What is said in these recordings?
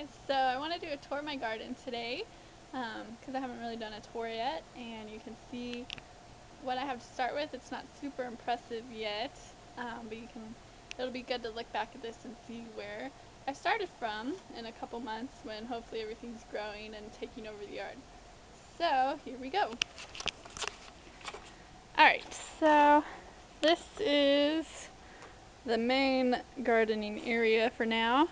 guys, so I want to do a tour of my garden today because I haven't really done a tour yet, and you can see what I have to start with. It's not super impressive yet, but it'll be good to look back at this and see where I started from in a couple months when hopefully everything's growing and taking over the yard. So here we go. Alright, so this is the main gardening area for now.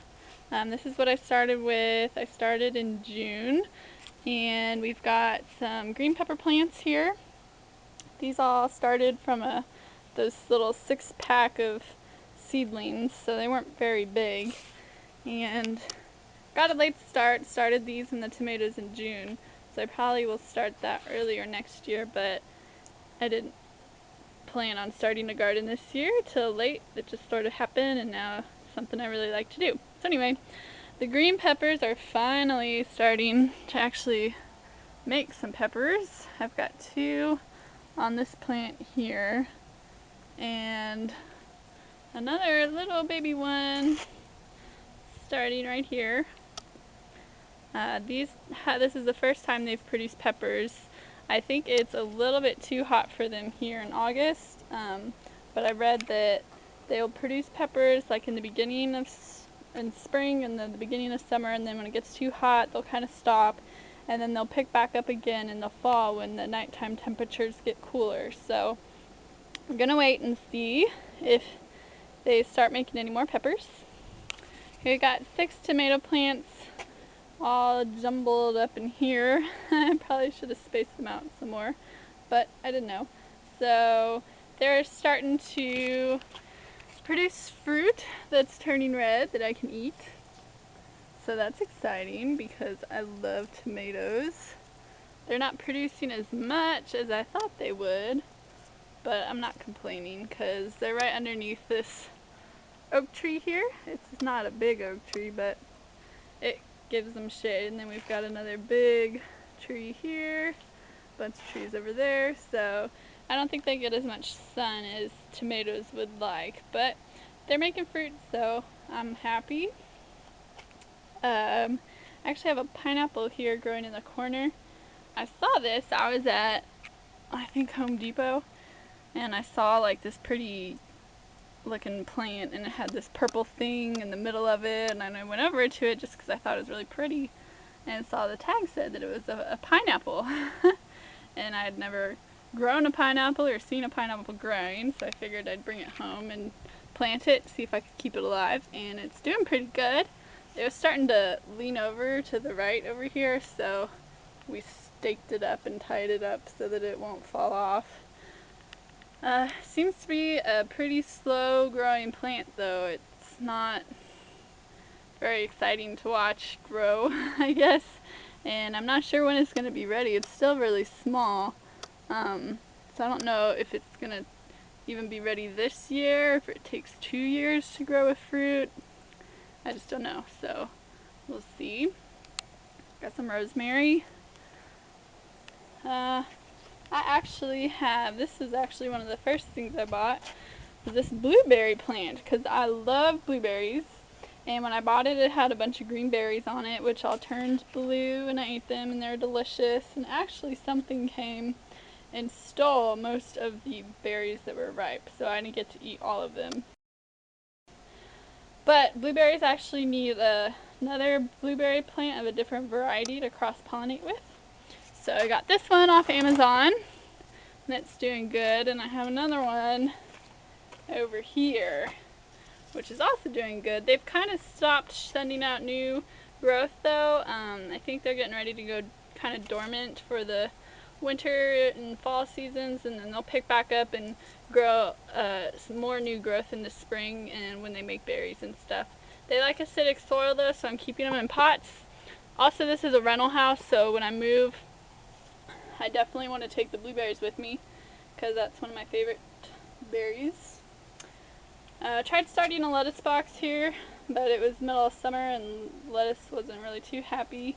This is what I started with. I started in June, and we've got some green pepper plants here. These all started from this little 6-pack of seedlings, so they weren't very big. And got a late start, started these and the tomatoes in June, so I probably will start that earlier next year, but I didn't plan on starting a garden this year till late. It just sort of happened, and now it's something I really like to do. So anyway, the green peppers are finally starting to actually make some peppers. I've got 2 on this plant here and another little baby one starting right here. This is the first time they've produced peppers. I think it's a little bit too hot for them here in August, but I read that they'll produce peppers like in the beginning of in spring and then the beginning of summer, and then when it gets too hot they'll kind of stop, and then they'll pick back up again in the fall when the nighttime temperatures get cooler. So I'm gonna wait and see if they start making any more peppers. Here we got 6 tomato plants all jumbled up in here. I probably should have spaced them out some more, but I didn't know. So they're starting to produce fruit that's turning red that I can eat. So that's exciting because I love tomatoes. They're not producing as much as I thought they would, but I'm not complaining because they're right underneath this oak tree here. It's not a big oak tree, but it gives them shade. And then we've got another big tree here, a bunch of trees over there, so I don't think they get as much sun as tomatoes would like, but they're making fruit, so I'm happy. I actually have a pineapple here growing in the corner. I saw this, I was at, I think, Home Depot, and I saw like this pretty looking plant, and it had this purple thing in the middle of it, and I went over to it just because I thought it was really pretty, and saw the tag said that it was a pineapple. And I had never grown a pineapple or seen a pineapple growing, so I figured I'd bring it home and plant it, see if I could keep it alive, and it's doing pretty good. It was starting to lean over to the right over here, so we staked it up and tied it up so that it won't fall off. Seems to be a pretty slow growing plant though. It's not very exciting to watch grow, I guess, and I'm not sure when it's going to be ready. It's still really small, so I don't know if it's going to even be ready this year, if it takes 2 years to grow a fruit. I just don't know, so we'll see. Got some rosemary. I actually have, this is actually one of the first things I bought, was this blueberry plant, because I love blueberries. And when I bought it, it had a bunch of green berries on it, which all turned blue, and I ate them, and they're delicious. And actually something came and stole most of the berries that were ripe, so I didn't get to eat all of them. But blueberries actually need another blueberry plant of a different variety to cross-pollinate with. So I got this one off Amazon, and it's doing good, and I have another one over here, which is also doing good. They've kind of stopped sending out new growth though. I think they're getting ready to go kind of dormant for the winter and fall seasons, and then they'll pick back up and grow some more new growth in the spring and when they make berries and stuff. They like acidic soil though, so I'm keeping them in pots. Also, this is a rental house, so when I move, I definitely want to take the blueberries with me because that's one of my favorite berries. Tried starting a lettuce box here, but it was middle of summer and lettuce wasn't really too happy.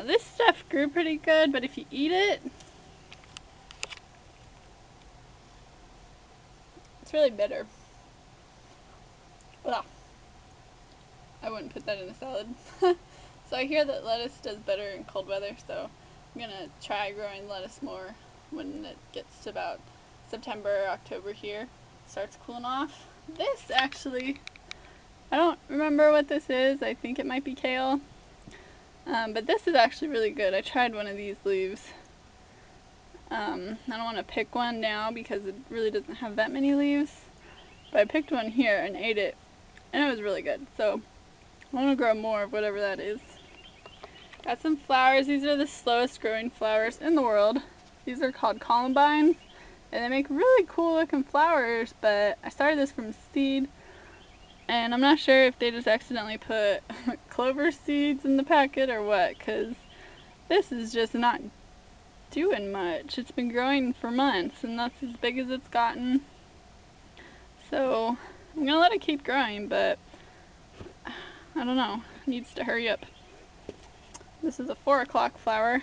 This stuff grew pretty good, but if you eat it, it's really bitter. Ugh. I wouldn't put that in a salad. So I hear that lettuce does better in cold weather, so I'm gonna try growing lettuce more when it gets to about September, October here. Starts cooling off. This actually, I don't remember what this is. I think it might be kale. But this is actually really good. I tried one of these leaves. I don't want to pick one now because it really doesn't have that many leaves. But I picked one here and ate it, and it was really good. So I want to grow more of whatever that is. Got some flowers. These are the slowest growing flowers in the world. These are called columbines, and they make really cool looking flowers, but I started this from seed, and I'm not sure if they just accidentally put clover seeds in the packet or what, because this is just not doing much. It's been growing for months, and that's as big as it's gotten. So I'm gonna let it keep growing, but I don't know. It needs to hurry up. This is a 4 o'clock flower.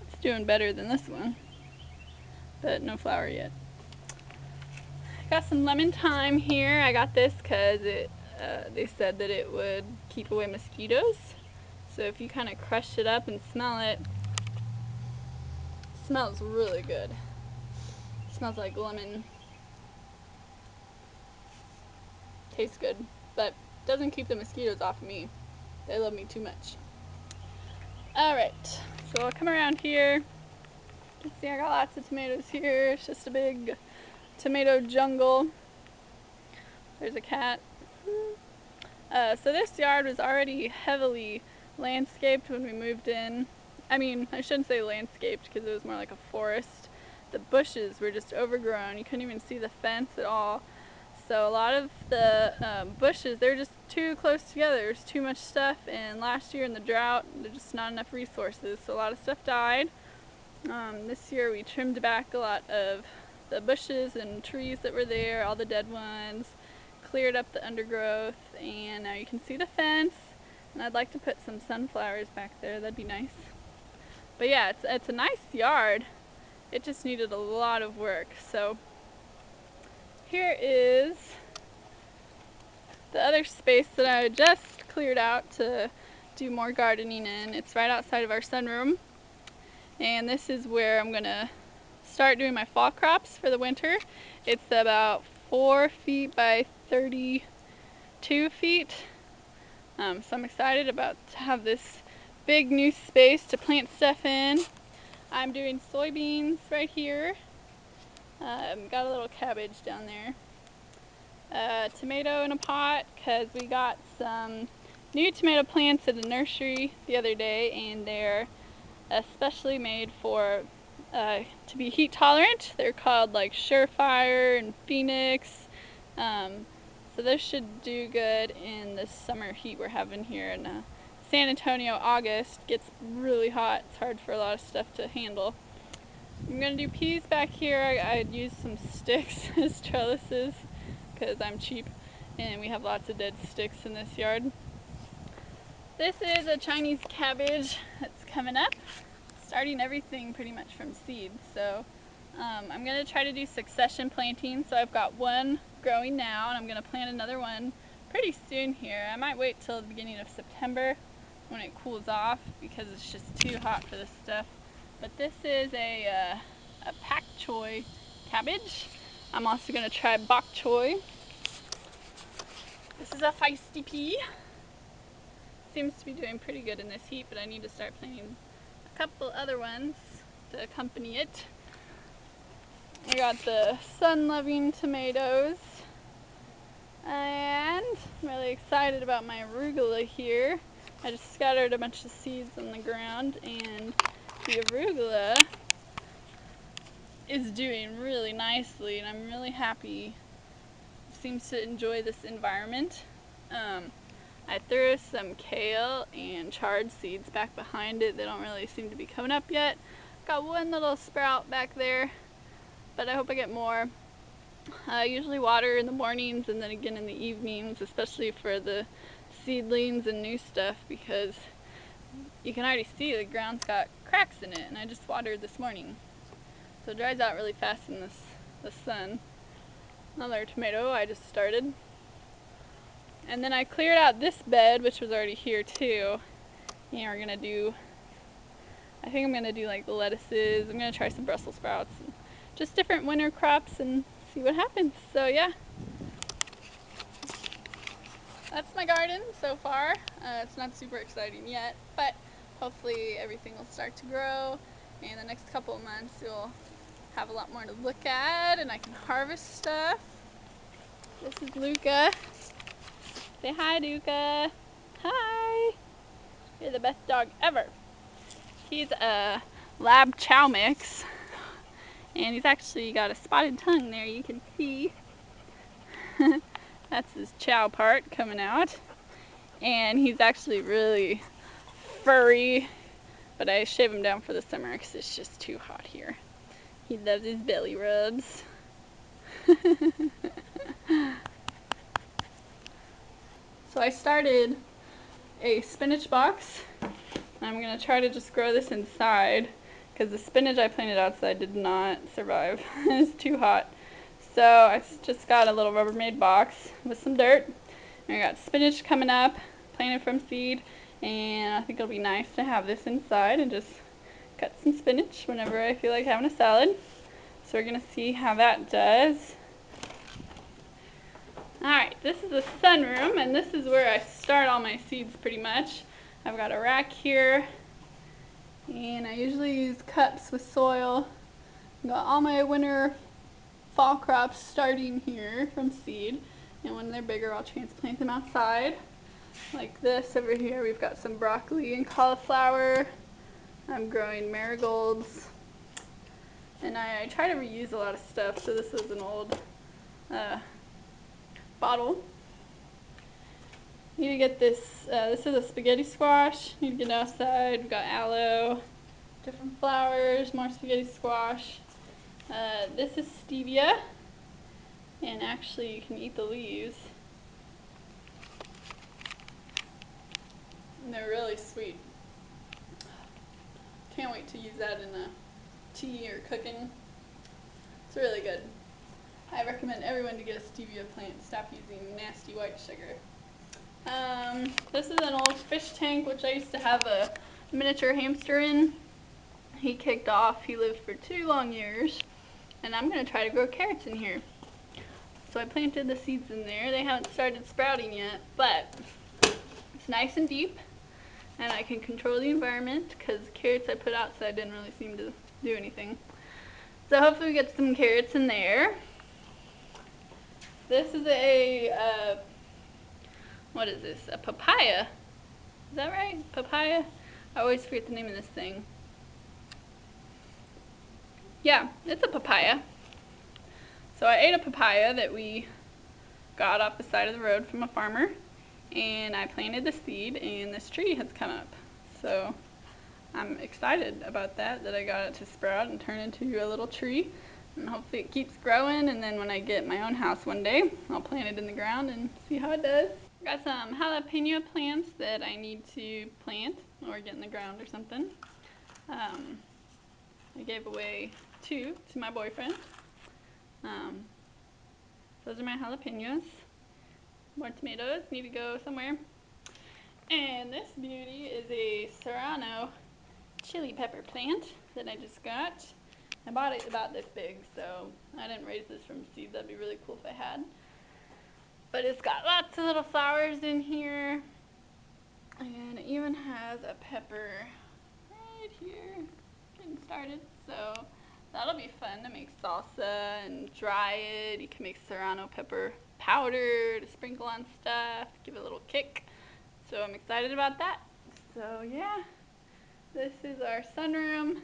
It's doing better than this one, but no flower yet. Got some lemon thyme here. I got this because they said that it would keep away mosquitoes. So if you kind of crush it up and smell it, it smells really good. It smells like lemon. Tastes good, but doesn't keep the mosquitoes off of me. They love me too much. Alright, so I'll come around here. You can see I got lots of tomatoes here. It's just a big tomato jungle. There's a cat. So this yard was already heavily landscaped when we moved in. I mean, I shouldn't say landscaped because it was more like a forest. The bushes were just overgrown. You couldn't even see the fence at all. So a lot of the bushes, they're just too close together. There's too much stuff, and last year in the drought, there's just not enough resources. So a lot of stuff died. This year we trimmed back a lot of the bushes and trees that were there, all the dead ones, cleared up the undergrowth, and now you can see the fence. And I'd like to put some sunflowers back there. That'd be nice. But yeah, it's a nice yard. It just needed a lot of work. So here is the other space that I just cleared out to do more gardening in. It's right outside of our sunroom. And this is where I'm gonna start doing my fall crops for the winter. It's about 4 feet by 32 feet. So I'm excited about to have this big new space to plant stuff in. I'm doing soybeans right here. Got a little cabbage down there. Tomato in a pot because we got some new tomato plants at the nursery the other day, and they're especially made for to be heat tolerant. They're called like Surefire and Phoenix. So those should do good in the summer heat we're having here in San Antonio. August gets really hot. It's hard for a lot of stuff to handle. I'm gonna do peas back here. I'd use some sticks as trellises because I'm cheap and we have lots of dead sticks in this yard. This is a Chinese cabbage that's coming up, starting everything pretty much from seed. So I'm going to try to do succession planting. So I've got one growing now, and I'm going to plant another one pretty soon here. I might wait till the beginning of September when it cools off because it's just too hot for this stuff. But this is a pak choi cabbage. I'm also going to try bok choy. This is a feisty pea. Seems to be doing pretty good in this heat, but I need to start planting a couple other ones to accompany it. I got the sun-loving tomatoes, and I'm really excited about my arugula here. I just scattered a bunch of seeds on the ground, and the arugula is doing really nicely, and I'm really happy. It seems to enjoy this environment. I threw some kale and chard seeds back behind it. They don't really seem to be coming up yet. Got one little sprout back there, but I hope I get more. I usually water in the mornings and then again in the evenings, especially for the seedlings and new stuff, because you can already see the ground's got cracks in it, and I just watered this morning. So it dries out really fast in the sun. Another tomato I just started. And then I cleared out this bed, which was already here too. And we're gonna do, I think I'm gonna do like lettuces. I'm gonna try some Brussels sprouts, and just different winter crops and see what happens. So yeah, that's my garden so far. It's not super exciting yet, but hopefully everything will start to grow. And the next couple of months you'll have a lot more to look at and I can harvest stuff. This is Luca. Say hi, Luca. Hi. You're the best dog ever. He's a lab chow mix, and he's actually got a spotted tongue there, you can see. That's his chow part coming out. And he's actually really furry, but I shave him down for the summer because it's just too hot here. He loves his belly rubs. So I started a spinach box. I'm going to try to just grow this inside because the spinach I planted outside did not survive. It's too hot. So I just got a little Rubbermaid box with some dirt. And I got spinach coming up, planted from seed, and I think it'll be nice to have this inside and just cut some spinach whenever I feel like having a salad. So we're going to see how that does. Alright, this is the sunroom, and this is where I start all my seeds pretty much. I've got a rack here, and I usually use cups with soil. I've got all my winter fall crops starting here from seed, and when they're bigger I'll transplant them outside. Like this over here, we've got some broccoli and cauliflower. I'm growing marigolds, and I try to reuse a lot of stuff, so this is an old bottle. Need to get this, this is a spaghetti squash. Need to get it outside. We've got aloe, different flowers, more spaghetti squash. This is stevia, and actually you can eat the leaves. And they're really sweet. Can't wait to use that in a tea or cooking. It's really good. I recommend everyone to get a stevia plant. Stop using nasty white sugar. This is an old fish tank, which I used to have a miniature hamster in. He kicked off. He lived for 2 long years. And I'm going to try to grow carrots in here. So I planted the seeds in there. They haven't started sprouting yet, but it's nice and deep. And I can control the environment because carrots I put outside didn't really seem to do anything. So hopefully we get some carrots in there. This is what is this? A papaya. Is that right? Papaya? I always forget the name of this thing. Yeah, it's a papaya. So I ate a papaya that we got off the side of the road from a farmer, and I planted the seed, and this tree has come up. So I'm excited about that I got it to sprout and turn into a little tree, and hopefully it keeps growing, and then when I get my own house one day, I'll plant it in the ground and see how it does. Got some jalapeno plants that I need to plant or get in the ground or something. I gave away 2 to my boyfriend. Those are my jalapenos. More tomatoes need to go somewhere. And this beauty is a serrano chili pepper plant that I just got. I bought it about this big, so I didn't raise this from seed. That'd be really cool if I had. But it's got lots of little flowers in here. And it even has a pepper right here getting started. So that'll be fun to make salsa and dry it. You can make serrano pepper powder to sprinkle on stuff, give it a little kick. So I'm excited about that. So yeah, this is our sunroom.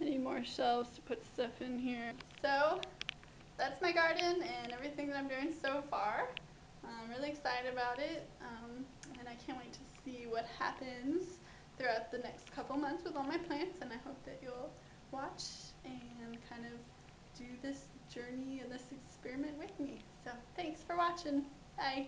I need more shelves to put stuff in here. So that's my garden and everything that I'm doing so far. I'm really excited about it, and I can't wait to see what happens throughout the next couple months with all my plants, and I hope that you'll watch and kind of do this journey and this experiment with me. So thanks for watching. Bye.